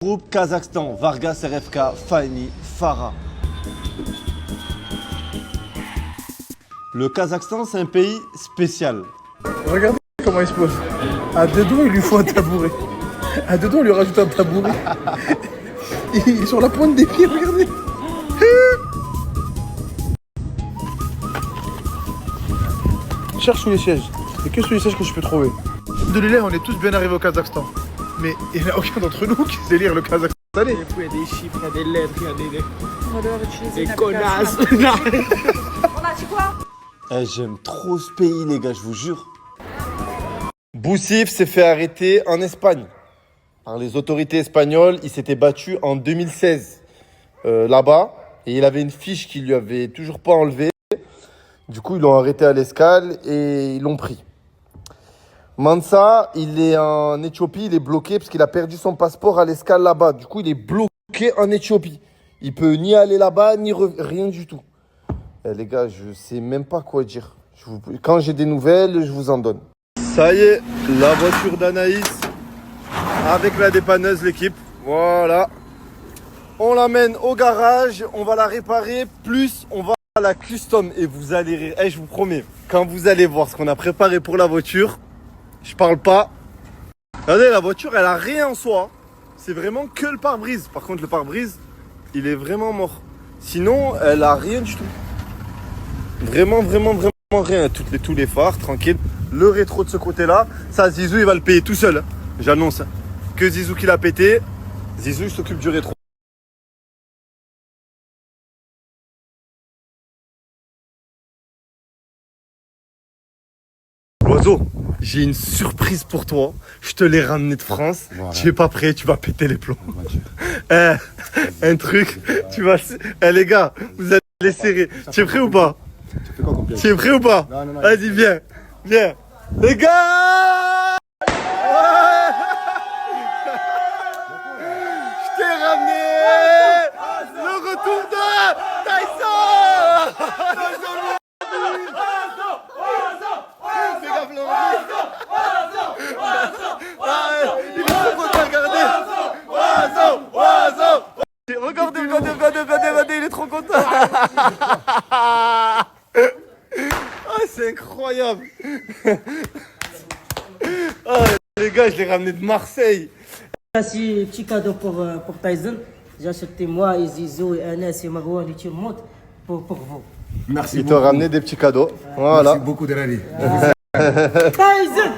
Groupe Kazakhstan, Vargas RFK, Fahmi, Farah. Le Kazakhstan, c'est un pays spécial. Regardez comment il se pose. À deux doigts, il lui faut un tabouret. À deux doigts, il lui rajoute un tabouret. Il est sur la pointe des pieds, regardez. Je cherche sous les sièges. C'est que sous les sièges que je peux trouver. De l'élève, on est tous bien arrivés au Kazakhstan. Mais il n'y en a aucun d'entre nous qui sait lire le kazakhstanais. Il y a des chiffres, il y a des lettres, il y a des... On va devoir utiliser Des une connasses. application. On a dit quoi? J'aime trop ce pays, les gars, je vous jure. Boussif s'est fait arrêter en Espagne par les autorités espagnoles. Il s'était battu en 2016 là-bas et il avait une fiche qui lui avait toujours pas enlevée. Du coup, ils l'ont arrêté à l'escale et ils l'ont pris. Mansa, il est en Éthiopie, il est bloqué parce qu'il a perdu son passeport à l'escale là-bas. Du coup, il est bloqué en Éthiopie. Il peut ni aller là-bas, ni rien du tout. Les gars, je sais même pas quoi dire. Quand j'ai des nouvelles, je vous en donne. Ça y est, la voiture d'Anaïs avec la dépanneuse, l'équipe. Voilà. On l'amène au garage, on va la réparer, plus on va à la custom. Et vous allez rire. Je vous promets, quand vous allez voir ce qu'on a préparé pour la voiture, je parle pas. Regardez, la voiture, elle a rien en soi. C'est vraiment que le pare-brise. Par contre, le pare-brise, il est vraiment mort. Sinon, elle a rien du tout. Vraiment rien. Tous les phares, tranquille. Le rétro de ce côté-là, ça, Zizou, il va le payer tout seul. Hein. J'annonce. Hein. Que Zizou qui l'a pété. Zizou, il s'occupe du rétro. L'oiseau, j'ai une surprise pour toi. Je te l'ai ramené de France. Voilà. Tu es pas prêt, tu vas péter les plombs. Un truc, tu vas... les gars, vous allez serrer. Tu es prêt ou pas? Tu es prêt ou pas? Non. Vas-y, viens. Les gars, je t'ai ramené le retour de Tyson. Fais gaffe, il est trop content, regardez. Regardez, il est trop content. C'est incroyable. Les gars, je l'ai ramené de Marseille. Merci, petit cadeau pour Tyson. J'ai acheté moi et Zizou et Anas et Marwan et tout le monde pour vous. Merci Ils t'ont ramené des petits cadeaux. Voilà. Merci beaucoup de la vie. Tyson!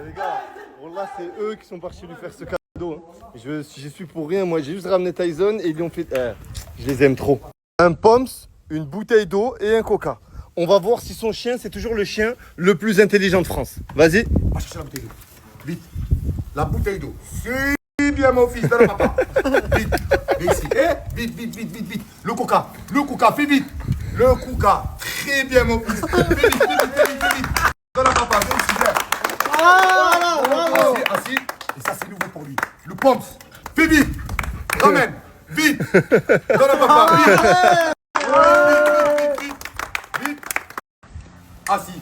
Les gars, bon là c'est eux qui sont partis lui faire ce cadeau. Hein. J'y suis pour rien, moi j'ai juste ramené Tyson et ils lui ont fait... je les aime trop. Un Poms, une bouteille d'eau et un coca. On va voir si son chien, c'est toujours le chien le plus intelligent de France. Vas-y. Va chercher la bouteille d'eau. Vite. La bouteille d'eau. C'est bien mon fils, donne papa. Vite. Viens ici. Vite. Le coca, fais vite. Le coca. Très bien mon fils. Vite. Donne à papa, viens ici, viens. Assis. Et ça c'est nouveau pour lui. Le Poms. Fais vite. Ramène. Vite. Donne à papa. Vite. Assis.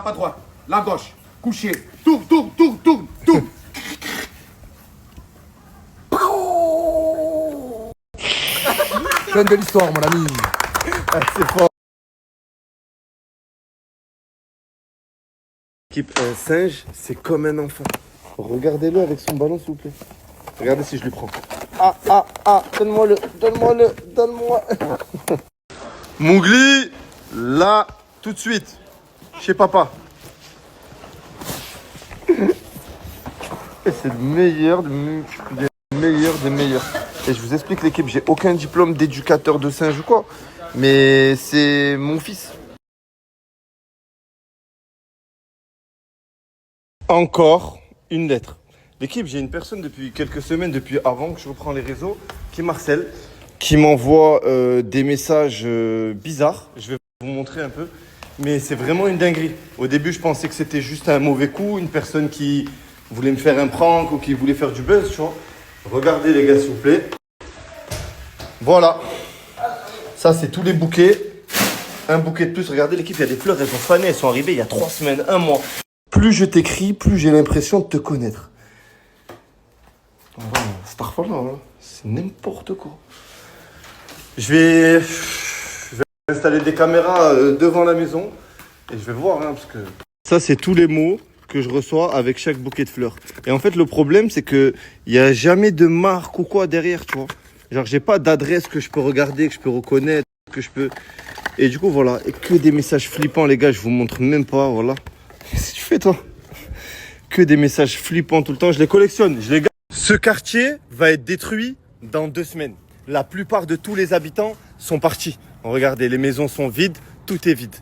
Pas droite, la gauche, couché, tourne. Fin de l'histoire, mon ami. C'est fort. L'équipe, un singe, c'est comme un enfant. Regardez-le avec son ballon, s'il vous plaît. Regardez si je lui prends. Donne-moi. Mougli, là, tout de suite. Chez papa. C'est le meilleur des meilleurs. Et je vous explique l'équipe, j'ai aucun diplôme d'éducateur de singe ou quoi. Mais c'est mon fils. Encore une lettre. L'équipe, j'ai une personne depuis quelques semaines, depuis avant que je reprends les réseaux, qui est Marcel, qui m'envoie des messages bizarres. Je vais vous montrer un peu. Mais c'est vraiment une dinguerie. Au début, je pensais que c'était juste un mauvais coup, une personne qui voulait me faire un prank ou qui voulait faire du buzz, tu vois. Regardez les gars, s'il vous plaît. Voilà. Ça, c'est tous les bouquets. Un bouquet de plus. Regardez l'équipe, il y a des fleurs, elles sont fanées, elles sont arrivées il y a 3 semaines, 1 mois. Plus je t'écris, plus j'ai l'impression de te connaître. Voilà, c'est n'importe quoi. Je vais installer des caméras devant la maison et je vais voir, hein, parce que... Ça, c'est tous les mots que je reçois avec chaque bouquet de fleurs. Et en fait, le problème, c'est que il n'y a jamais de marque ou quoi derrière, tu vois. Genre, j'ai pas d'adresse que je peux regarder, que je peux reconnaître, que je peux... Et du coup, voilà, et que des messages flippants, les gars, je vous montre même pas, voilà. Qu'est-ce que tu fais, toi? Que des messages flippants tout le temps, je les collectionne, je les garde. Ce quartier va être détruit dans 2 semaines. La plupart de tous les habitants sont partis. Regardez, les maisons sont vides, tout est vide.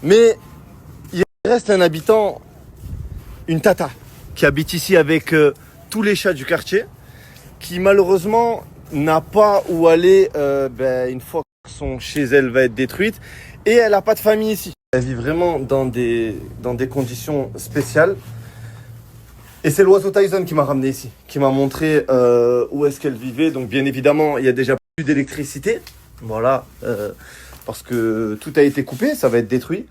Mais il reste un habitant, une tata, qui habite ici avec tous les chats du quartier, qui malheureusement n'a pas où aller une fois que son chez elle va être détruite, et elle n'a pas de famille ici. Elle vit vraiment dans des conditions spéciales. Et c'est l'oiseau Tyson qui m'a ramené ici, qui m'a montré où est-ce qu'elle vivait. Donc bien évidemment, il y a déjà plus d'électricité. Voilà, parce que tout a été coupé, ça va être détruit.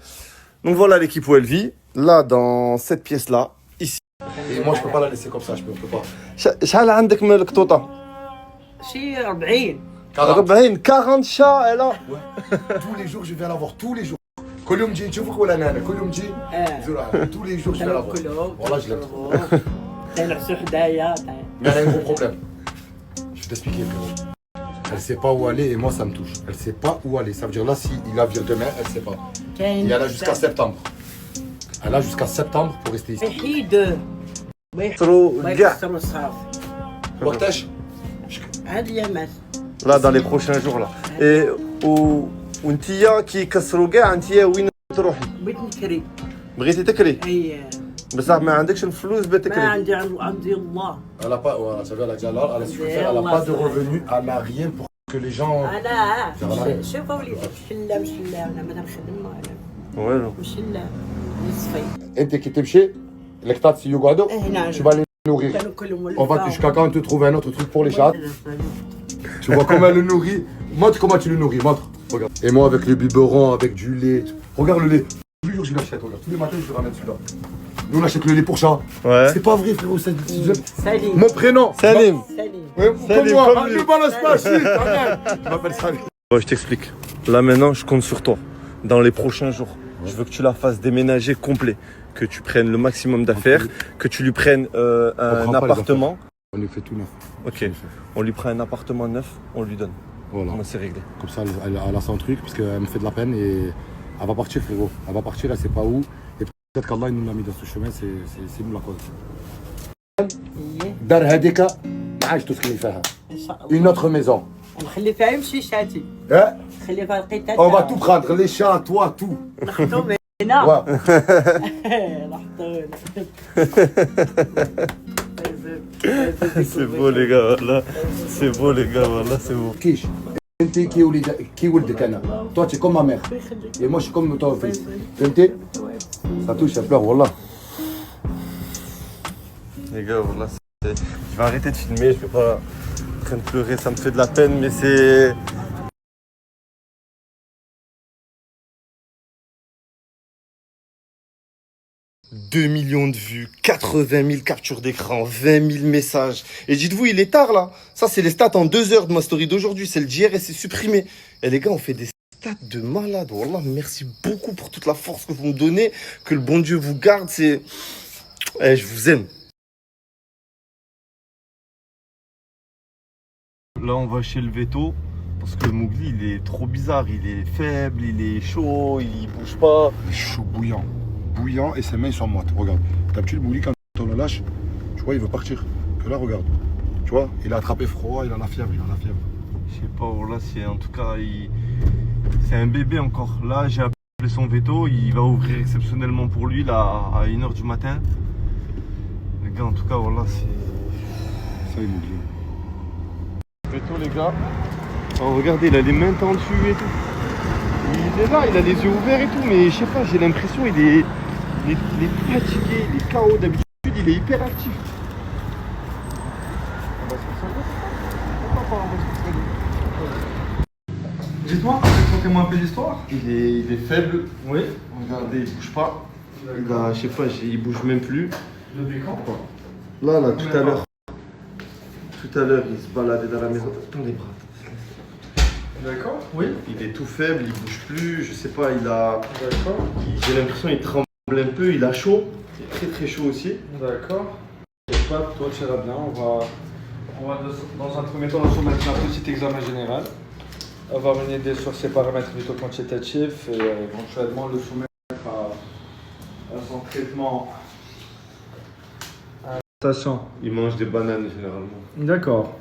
Donc voilà l'équipe où elle vit, là dans cette pièce-là, ici. Et moi, je peux pas la laisser comme ça, je peux pas. شحال عندك من القطوطة؟ شي 40. 40 chats, elle a. Ouais. Tous les jours, je viens la voir, tous les jours. كل يوم تجي نشوفك ولا انا كل يوم تجي نزورها. Tous les jours, je viens la voir. Voilà, je l'aime trop. تنعسو حدايا. Mais elle a un gros problème. Je vais t'expliquer, frérot. Elle sait pas où aller et moi, ça me touche. Elle sait pas où aller. Ça veut dire là, si il la vire demain, elle sait pas. Et elle a jusqu'à septembre. Elle a jusqu'à septembre pour rester ici. حيد. Trop ما gars. يكسروا الصاف. وقتاش؟ هاد اليامات. Là dans les prochains jours là. Et وانتيا كي كسروا كاع انتيا وين تروحي؟ بغيت نكري. بغيتي تكري اي بصح ما عندكش الفلوس باش ما تكري. عندي الله. Elle a pas, voilà, ça veut dire, elle a su faire, elle a pas de revenus, elle a rien pour que les gens. انا شوف وليدي مشلا انا ما نخدم Ouais. مشلا نصفي. انت كي تمشي الكتات سي يقعدوا هنا tu vas les nourrir. كانوا كلهم On va jusqu'à quand on te trouve un autre truc pour les chats. Tu vois comment elle le nourrit. Montre comment tu le nourris, montre. Regarde. Et moi avec le biberon, avec du lait. Regarde le lait. Tous les jours je l'achète, regarde. Tous les matins je le ramène celui-là. Nous on achète le lait pour chat. Ouais. C'est pas vrai frérot, c'est سليم. mon prénom. Salim. سليم. Ouais, comme Salim, moi, comme ah, lui. ne balance pas, shit, arrête. Je m'appelle Salim. Bon, je t'explique. Là maintenant, je compte sur toi. Dans les prochains jours, je veux que tu la fasses déménager complet, que tu prennes le maximum d'affaires, que tu lui prennes un prend pas les appartement. On lui fait tout neuf. Ok. On lui prend un appartement neuf, on lui donne. Voilà. Moi, c'est réglé. Comme ça, elle a son truc, parce qu'elle me fait de la peine et elle va partir, frérot. Elle va partir, elle sait pas où. Et peut-être qu'Allah il nous l'a mis dans ce chemin, c'est nous la cause. دار هذيك ما عادش تسكني فيها. ان شاء الله. Une autre maison. نخلي فيها يمشي شاتي. Hein? نخلي فيها القطه. On va tout prendre, les chats, toi, tout. نحطو هنا. Ouais. نحطو C'est beau les gars, voilà. C'est beau les gars, voilà, c'est beau. كيش انت كي ولدك انا. Toi tu es comme ma mère. Et moi je suis comme ton fils. فهمتي؟ Ça touche, ça pleure, wallah. Les gars, voilà, je vais arrêter de filmer, je vais pas en train de pleurer, ça me fait de la peine, mais c'est... « 2 millions de vues, 80 000 captures d'écran, 20 000 messages. Et dites-vous, il est tard là. Ça, c'est les stats en 2 heures de ma story d'aujourd'hui. C'est le JR et c'est supprimé. Et les gars, on fait des stats de malade. Wallah, merci beaucoup pour toute la force que vous me donnez. Que le bon Dieu vous garde. C'est... Eh, je vous aime. Là, on va chez le veto. Parce que Mowgli, il est trop bizarre. Il est faible, il est chaud, il bouge pas. Il est chaud, bouillant. Bouillant et ses mains sont moites. Regarde. D'habitude, le Mowgli, quand on le lâche, tu vois, il veut partir. Que là, regarde. Tu vois, il a attrapé froid, il a la fièvre, Je sais pas, voilà, c'est en tout cas, c'est un bébé encore. Là, j'ai appelé son veto, il va ouvrir exceptionnellement pour lui là, à 1h du matin. Le gars, en tout cas, voilà, c'est... Ça, il me dit. Plutôt, les gars. Oh, regardez, il a les mains tendues et tout. Il est là, il a les yeux ouverts et tout, mais je sais pas, j'ai l'impression il est fatigué, il est KO. D'habitude, il est hyper actif. Dites-moi, racontez-moi un peu l'histoire. Il est faible. Oui. Regardez, il bouge pas. Il a, je sais pas, il bouge même plus. Depuis quand quoi? Là, tout à l'heure. Tout à l'heure, il se baladait dans la maison. Attends les bras. D'accord. Oui. Il est tout faible, il bouge plus, je sais pas, il a... D'accord. J'ai l'impression qu'il tremble un peu, il a chaud. Il est très très chaud aussi. D'accord. T'inquiète pas, toi tu iras bien. On va dans un premier temps soumettre un petit examen général. Avoir une idée sur ses paramètres plutôt quantitatifs et éventuellement le soumettre à son traitement. Attention. Il mange des bananes généralement. D'accord.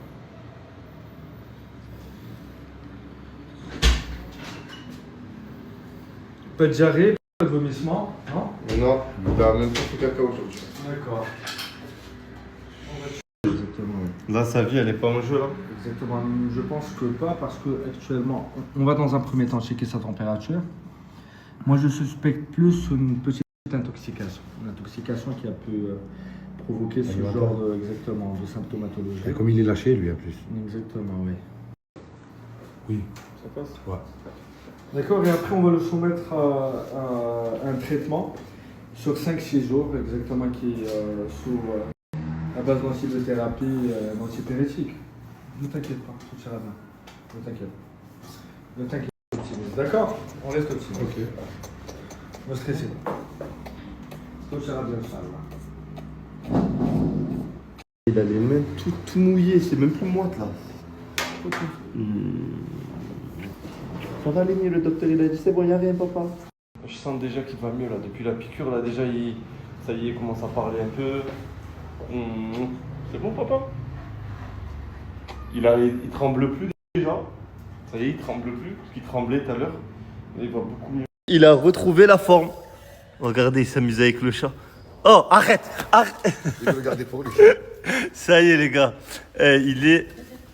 Pas de diarrhée, pas de vomissement, non? Non, il a même pas fait caca aujourd'hui. D'accord. Exactement. Là, sa vie, elle est pas en jeu là. Exactement. Je pense que pas parce que actuellement, on va dans un premier temps checker sa température. Moi, je suspecte plus une petite intoxication. Une intoxication qui a pu provoquer ce genre de symptomatologie. Et comme il est lâché, lui, en plus. Exactement, oui. Oui. Ça passe? Ouais. D'accord, et après on va le soumettre à un traitement sur 5-6 jours, exactement, qui est sous à base d'antibiothérapie antipyrétique. Ne t'inquiète pas, tout ira bien. Ne t'inquiète. Ne t'inquiète pas, optimiste. D'accord? On reste optimiste. Ok. Ne stressez pas. Tout ira bien, ça. Il a les mains tout mouillées, c'est même plus moite là. Ça va aller mieux, le docteur il a dit c'est bon, il n'y a rien papa. Je sens déjà qu'il va mieux là, depuis la piqûre là déjà ça y est, il commence à parler un peu. C'est bon papa? Il tremble plus déjà. Ça y est, il tremble plus, parce qu'il tremblait tout à l'heure. Mais il va beaucoup mieux. Il a retrouvé la forme. Regardez, il s'amuse avec le chat. Oh, arrête. Il veut le garder pour lui. Ça y est les gars, il est...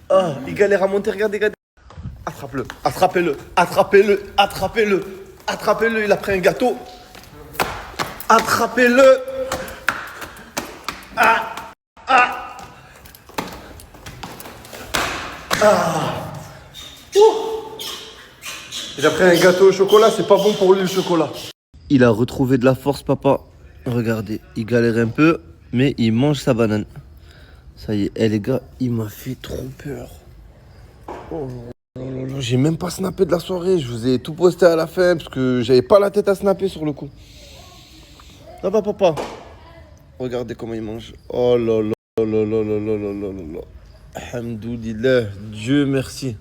Oh, il galère à monter, regardez. Attrapez-le, il a pris un gâteau. Attrapez-le. Il a pris un gâteau au chocolat, c'est pas bon pour lui le chocolat. Il a retrouvé de la force papa. Regardez, il galère un peu, mais il mange sa banane. Ça y est, les gars, il m'a fait trop peur. Oh. J'ai même pas snappé de la soirée, je vous ai tout posté à la fin parce que j'avais pas la tête à snapper sur le coup. Ça va papa? Regardez comment il mange. Oh là là là là là là là là là là. Alhamdoulilah, Dieu merci.